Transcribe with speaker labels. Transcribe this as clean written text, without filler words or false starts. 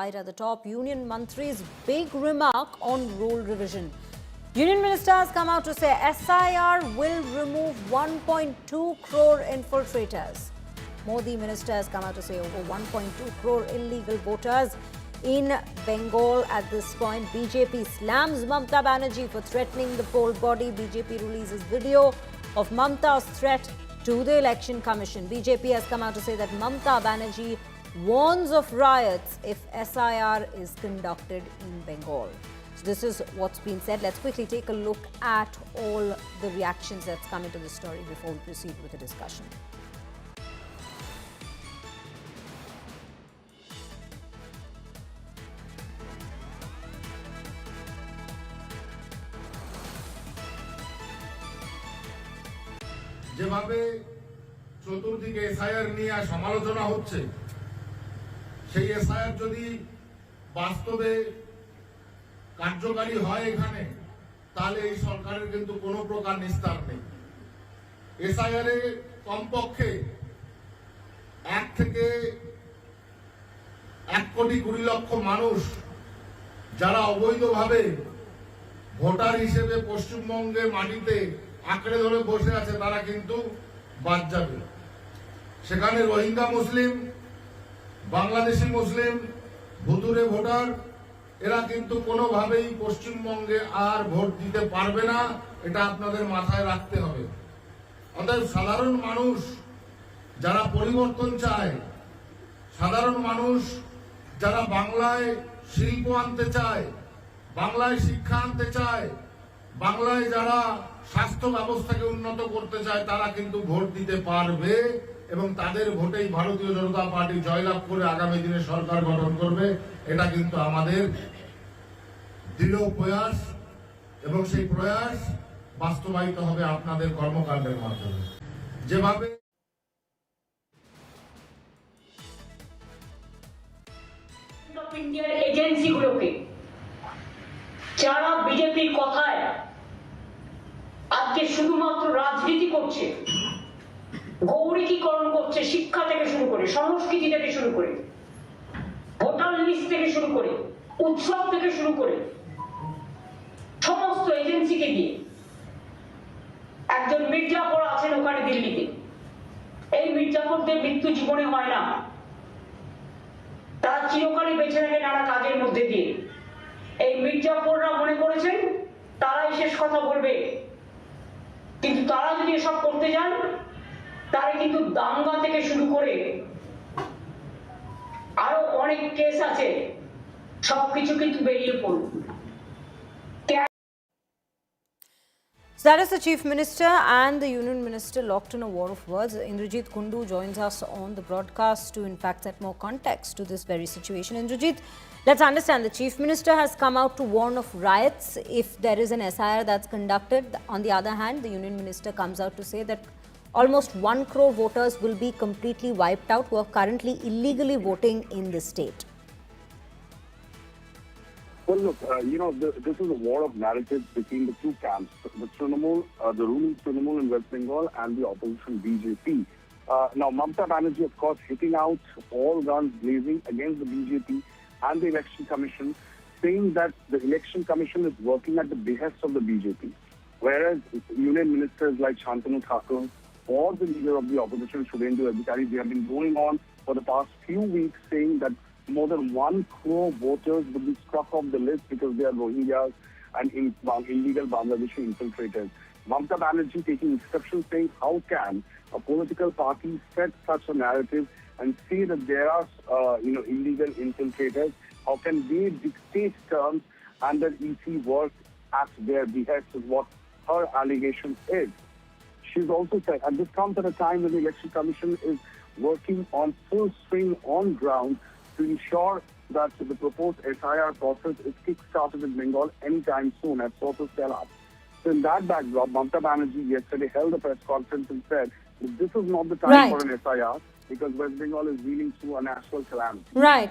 Speaker 1: Right at the top, Union Mantri's big remark on rule revision. Union Minister has come out to say SIR will remove 1.2 crore infiltrators. Modi Minister has come out to say over 1.2 crore illegal voters in Bengal at this point. BJP slams Mamta Banerjee for threatening the poll body. BJP releases video of Mamta's threat to the Election Commission. BJP has come out to say that Mamta Banerjee warns of riots if SIR is conducted in Bengal. So this is what's been said. Let's quickly take a look at all the reactions that's come into the story before we proceed with the discussion.
Speaker 2: যেভাবে চতুর্দিকে SIR নিয়ে সমালোচনা হচ্ছে সেই SIR যদি বাস্তবে কার্যকারী হয় এখানে তাহলে এই সরকারের কিন্তু কোনো প্রকার নিস্তার নেই। এসআইআর এ কমপক্ষে 1 থেকে 1,20,00,000 মানুষ যারা অবৈধভাবে ভোটার হিসেবে পশ্চিমবঙ্গের মাটিতে আঁকড়ে ধরে বসে আছে তারা কিন্তু বাদ যাবে। সেখানে রোহিঙ্গা মুসলিম, বাংলাদেশি মুসলিম, ভুতুরে ভোটার এরা কিন্তু কোনোভাবেই পশ্চিমবঙ্গে আর ভোট দিতে পারবে না, এটা আপনাদের মাথায় রাখতে হবে। অতএব সাধারণ মানুষ যারা পরিবর্তন চায়, সাধারণ মানুষ যারা বাংলায় শিল্প আনতে চায়, বাংলায় শিক্ষা আনতে চায়, বাংলায় যারা স্বাস্থ্য ব্যবস্থাকে উন্নত করতে চায় তারা কিন্তু ভোট দিতে পারবে এবং তাদের ভোটেই ভারতীয় জনতা পার্টি জয়লাভ করে আগামী দিনে সরকার গঠন করবে। এটা কিন্তু আমাদের দৃঢ় প্রয়াস এবং সেই প্রয়াস বাস্তবায়িত হবে আপনাদের কর্মকাণ্ডের মাধ্যমে। যেভাবে
Speaker 3: ইন্ডিয়ার এজেন্সিগুলোকে যারা বিজেপির কথায় আজকে শুধুমাত্র রাজনীতি করছে, গৌরীকরণ করছে, শিক্ষা থেকে শুরু করে, সংস্কৃতি থেকে শুরু করে, ভোটার লিস্ট থেকে শুরু করে, উৎসব থেকে শুরু করে সমস্ত এজেন্সিকে দিয়ে একজন মির্জাফর আছেন ওখানে দিল্লিতে। এই মির্জাফরদের মৃত্যু জীবনে হয় না, তারা চিরকালই বেঁচে থাকে নানা কাজের মধ্যে দিয়ে। এই মির্জাফররা মনে করেছেন তারাই শেষ কথা বলবে, কিন্তু তারা যদি এসব করতে যান তারা কিন্তু দাঙ্গা থেকে শুরু করে আরো অনেক কেস আছে, সবকিছু কিন্তু বেরিয়ে পড়বে।
Speaker 1: So that is the Chief Minister and the Union Minister locked in a war of words. Indrajit Kundu joins us on the broadcast to in fact set more context to this very situation. Indrajit, let's understand the Chief Minister has come out to warn of riots if there is an SIR that's conducted. On the other hand, the Union Minister comes out to say that almost 1 crore voters will be completely wiped out who are currently illegally voting in the state.
Speaker 4: Well, look, this is a war of narratives between the two camps, the Trinamool, the ruling Trinamool in West Bengal and the opposition BJP. Now, Mamta Banerjee, of course, hitting out all guns blazing against the BJP and the Election Commission, saying that the Election Commission is working at the behest of the BJP, whereas union ministers like Shantanu Thakur or the leader of the opposition, Shubhendu Adhikari, they have been going on for the past few weeks saying that more than 1 crore voters will be struck off the list because they are Rohingyas and illegal Bangladeshi infiltrators. Mamta Banerjee taking exception, saying how can a political party set such a narrative and say that there are illegal infiltrators? How can they dictate terms and that EC works at their behest is what her allegation is. She's also said, and this comes at a time when the Election Commission is working on full swing on ground to ensure that the proposed SIR process is kick-started in Bengal anytime soon, as sources tell us. So in that backdrop, Mamta Banerjee yesterday held a press conference and said that this is not the time for an SIR because West Bengal is dealing through a national calamity.
Speaker 1: Right.